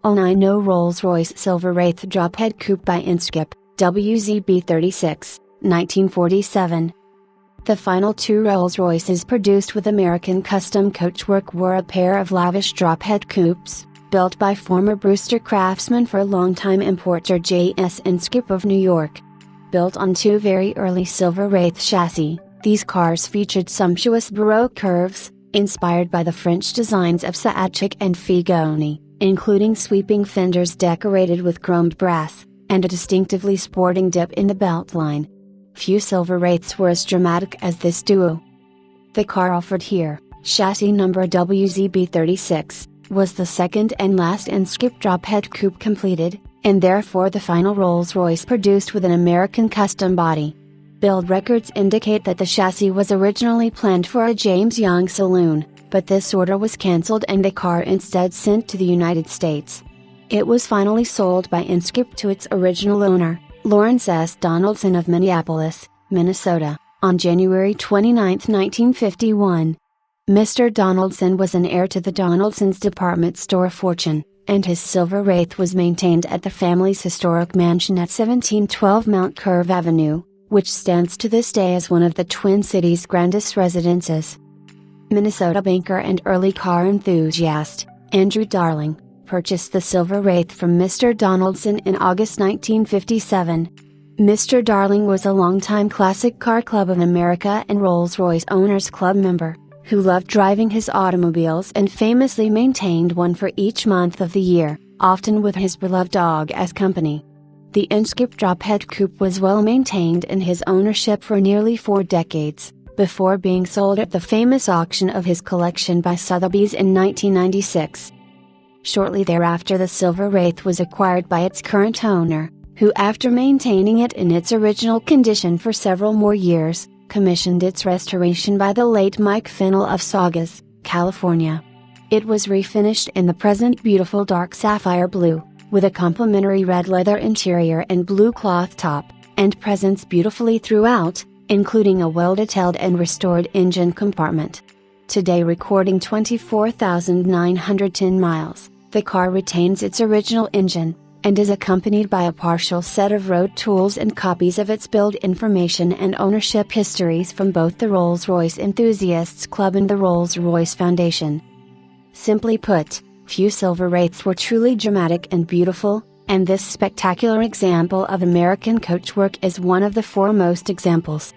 090 Rolls-Royce Silver Wraith Drophead Coupe by Inskip, WZB36, 1947. The final two Rolls-Royces produced with American custom coachwork were a pair of lavish Drophead coupes, built by former Brewster craftsman for longtime importer J.S. Inskip of New York. Built on two very early Silver Wraith chassis, these cars featured sumptuous Baroque curves, inspired by the French designs of Saatchick and Figoni, including sweeping fenders decorated with chromed brass, and a distinctively sporting dip in the beltline. Few Silver Wraiths were as dramatic as this duo. The car offered here, chassis number WZB36, was the second and last Inskip Drophead coupe completed, and therefore the final Rolls-Royce produced with an American custom body. Build records indicate that the chassis was originally planned for a James Young saloon, but this order was cancelled and the car instead sent to the United States. It was finally sold by Inskip to its original owner, Lawrence S. Donaldson of Minneapolis, Minnesota, on January 29, 1951. Mr. Donaldson was an heir to the Donaldson's department store fortune, and his Silver Wraith was maintained at the family's historic mansion at 1712 Mount Curve Avenue, which stands to this day as one of the Twin Cities' grandest residences. Minnesota banker and early car enthusiast, Andrew Darling, purchased the Silver Wraith from Mr. Donaldson in August 1957. Mr. Darling was a longtime Classic Car Club of America and Rolls-Royce Owners Club member, who loved driving his automobiles and famously maintained one for each month of the year, often with his beloved dog as company. The Inskip Drophead Coupe was well maintained in his ownership for nearly 4 decades, before being sold at the famous auction of his collection by Sotheby's in 1996. Shortly thereafter the Silver Wraith was acquired by its current owner, who after maintaining it in its original condition for several more years, commissioned its restoration by the late Mike Fennell of Saugus, California. It was refinished in the present beautiful dark sapphire blue, with a complimentary red leather interior and blue cloth top, and presents beautifully throughout, including a well-detailed and restored engine compartment. Today recording 24,910 miles. The car retains its original engine, and is accompanied by a partial set of road tools and copies of its build information and ownership histories from both the Rolls-Royce Enthusiasts Club and the Rolls-Royce Foundation. Simply put, few Silver Wraiths were truly dramatic and beautiful, and this spectacular example of American coachwork is one of the foremost examples.